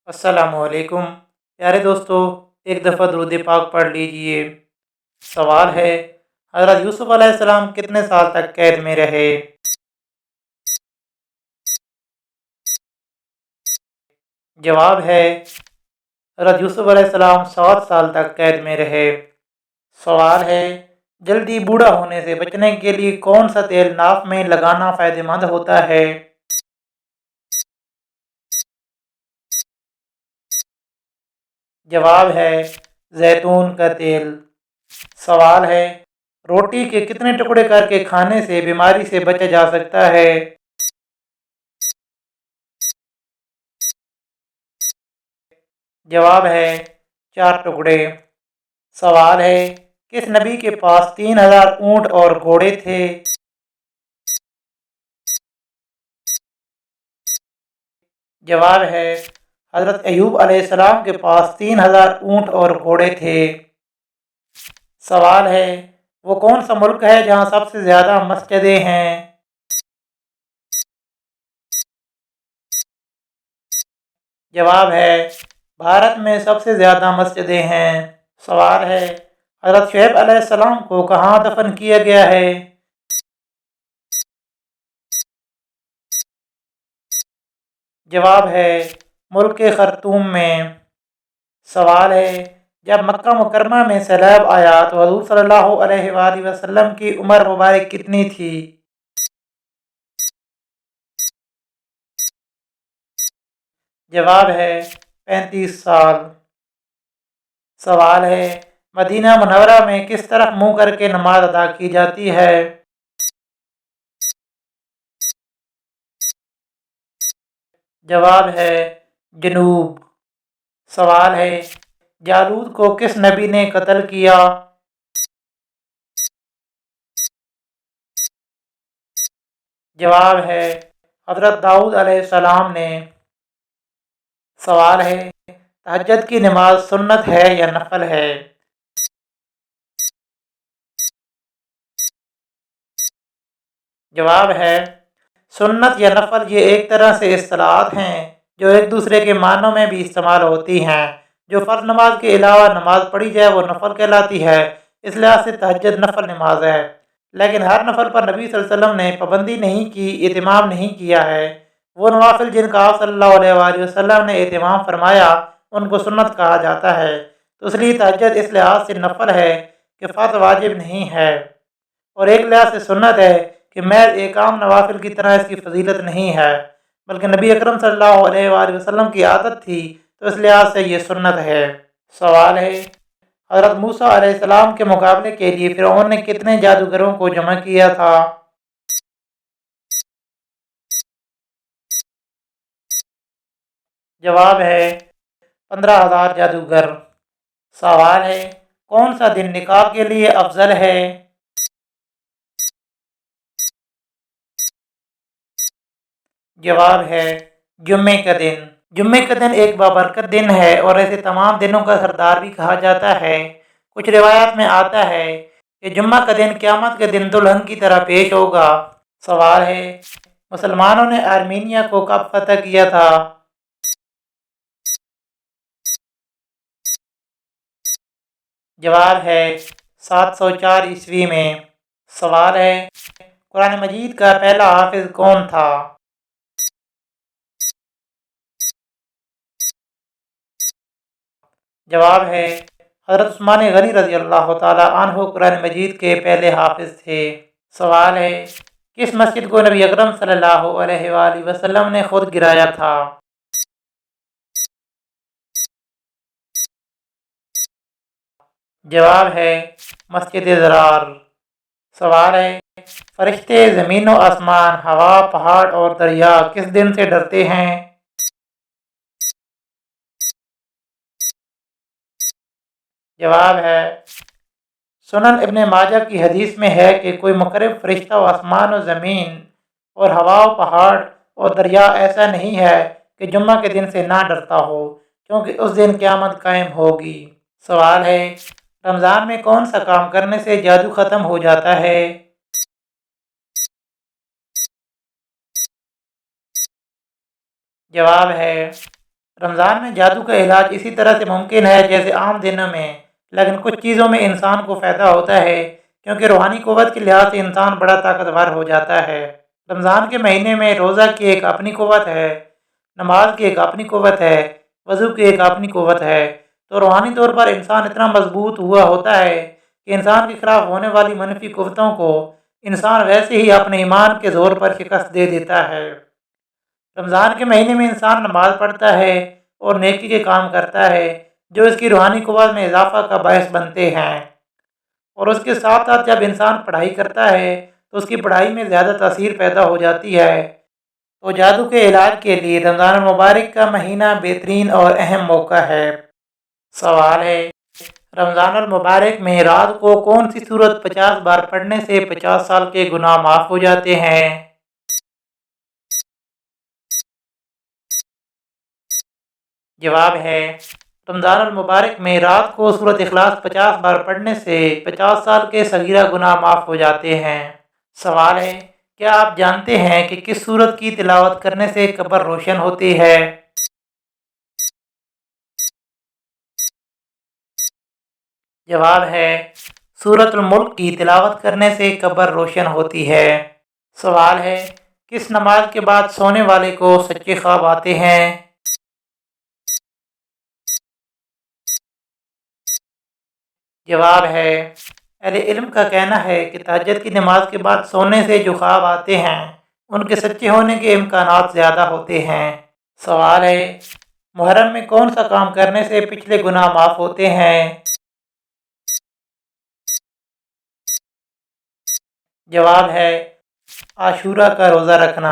अस्सलामुअलैकुम प्यारे दोस्तों। एक दफ़ा दुरूद पाक पढ़ लीजिए। सवाल है, हज़रत यूसुफ अलैहिस्सलाम कितने साल तक कैद में रहे? जवाब है, हज़रत यूसुफ अलैहिस्सलाम 7 साल तक कैद में रहे। सवाल है, जल्दी बूढ़ा होने से बचने के लिए कौन सा तेल नाक में लगाना फ़ायदेमंद होता है? जवाब है, जैतून का तेल। सवाल है, रोटी के कितने टुकड़े करके खाने से बीमारी से बचा जा सकता है? जवाब है, 4 टुकड़े। सवाल है, किस नबी के पास 3000 ऊंट और घोड़े थे? जवाब है, हज़रत अय्यूब अलैहिस्सलाम के पास 3000 ऊंट और घोड़े थे। सवाल है, वो कौन सा मुल्क है जहाँ सबसे ज़्यादा मस्जिदें हैं? जवाब है, भारत में सबसे ज़्यादा मस्जिदें हैं। सवाल है, हज़रत शुएब अलैहिस्सलाम को कहाँ दफन किया गया है? जवाब है, मुल्क खर्तूम में। सवाल है, जब मक्का मुकरमा में सैलाब आया तो हज़ूर सल्लल्लाहु अलैहि वसल्लम की उम्र मुबारक कितनी थी? जवाब है, 35 साल। सवाल है, मदीना मुनव्वरा में किस तरफ मुंह करके नमाज अदा की जाती है? जवाब है, जनूब। सवाल है, जालूद को किस नबी ने कत्ल किया? जवाब है, हज़रत दाऊद अलैहिस्सलाम ने। सवाल है, तहज्जुद की नमाज सुन्नत है या नफल है? जवाब है, सुन्नत या नफल ये एक तरह से इस्तिलाहात हैं जो एक दूसरे के मानों में भी इस्तेमाल होती हैं। जो फ़र्ज नमाज के अलावा नमाज पढ़ी जाए वो नफल कहलाती है। इस लिहाज से तहज्जुद नफल नमाज है, लेकिन हर नफल पर नबी सल्लल्लाहु अलैहि वसल्लम ने पाबंदी नहीं की, एहतमाम नहीं किया है। वो नवाफिल जिनका आप सल्लल्लाहु अलैहि वसल्लम ने एहतमाम फरमाया उनको सुन्नत कहा जाता है। तो इसलिए तहज्जुद इस लिहाज से नफल है कि फ़र्ज वाजिब नहीं है, और एक लिहाज से सुन्नत है कि महज एक आम नवाफिल की तरह इसकी फजीलत नहीं है, बल्कि नबी अकरम सल्लल्लाहु अलैहि वसल्लम की आदत थी, तो इस लिहाज से ये सुन्नत है। सवाल है, हज़रत मूसा अलैहिस्सलाम के मुकाबले के लिए फ़िरऔन ने कितने जादूगरों को जमा किया था? जवाब है, 15,000 जादूगर। सवाल है, कौन सा दिन निकाह के लिए अफजल है? जवाब है, जुम्मे का दिन। जुम्मे का दिन एक बाबरकत दिन है और ऐसे तमाम दिनों का सरदार भी कहा जाता है। कुछ रिवायात में आता है कि जुम्मा का दिन क़यामत के दिन दुल्हन की तरह पेश होगा। सवाल है, मुसलमानों ने आर्मीनिया को कब फतह किया था? जवाब है, 704 ईस्वी में। सवाल है, कुरान मजीद का पहला हाफिज कौन था? जवाब है, हज़रत उस्मान गनी रज़ी अल्लाह ताला अन्हु कुरान मजीद के पहले हाफिज थे। सवाल है, किस मस्जिद को नबी अकरम सल्लल्लाहु अलैहि वसल्लम ने खुद गिराया था? जवाब है, मस्जिद ज़रार। सवाल है, फरिश्ते ज़मीन व आसमान, हवा, पहाड़ और दरिया किस दिन से डरते हैं? जवाब है, सुनन इब्ने माजा की हदीस में है कि कोई मुकर्रब फरिश्ता व आसमान व ज़मीन और हवा व पहाड़ और दरिया ऐसा नहीं है कि जुम्मा के दिन से ना डरता हो, क्योंकि उस दिन क़यामत कायम होगी। सवाल है, रमज़ान में कौन सा काम करने से जादू ख़त्म हो जाता है? जवाब है, रमज़ान में जादू का इलाज इसी तरह से मुमकिन है जैसे आम दिनों में, लेकिन कुछ चीज़ों में इंसान को फ़ायदा होता है क्योंकि रूहानी क़ुव्वत के लिहाज से इंसान बड़ा ताकतवर हो जाता है। रमज़ान के महीने में रोज़ा की एक अपनी क़ुव्वत है, नमाज की एक अपनी क़ुव्वत है, वज़ू की एक अपनी क़ुव्वत है। तो रूहानी तौर पर इंसान इतना मजबूत हुआ होता है कि इंसान के खिलाफ होने वाली मनफी क़ुव्वतों को इंसान वैसे ही अपने ईमान के ज़ोर पर शिकस्त दे देता है। रमज़ान के महीने में इंसान नमाज पढ़ता है और नेकी के काम करता है जो इसकी रूहानी क़ुव्वत में इजाफ़ा का बायस बनते हैं। और उसके साथ साथ जब इंसान पढ़ाई करता है तो उसकी पढ़ाई में ज़्यादा तासीर पैदा हो जाती है। तो जादू के इलाज के लिए रमज़ान मुबारक का महीना बेहतरीन और अहम मौका है। सवाल है, रमज़ान मुबारक में रात को कौन सी सूरत 50 बार पढ़ने से 50 साल के गुनाह माफ़ हो जाते हैं? जवाब है, रमज़ान मुबारक में रात को सूरत इखलास 50 बार पढ़ने से 50 साल के सगीरा गुनाह माफ़ हो जाते हैं। सवाल है, क्या आप जानते हैं कि किस सूरत की तिलावत करने से कब्र रोशन होती है? जवाब है, सूरतुल मुल्क की तिलावत करने से कब्र रोशन होती है। सवाल है, किस नमाज के बाद सोने वाले को सच्चे ख्वाब आते हैं? जवाब है, अहले इल्म का कहना है कि तहज्जुद की नमाज के बाद सोने से जो ख्वाब आते हैं उनके सच्चे होने के इम्कानात ज़्यादा होते हैं। सवाल है, मुहर्रम में कौन सा काम करने से पिछले गुनाह माफ़ होते हैं? जवाब है, आशूरा का रोज़ा रखना।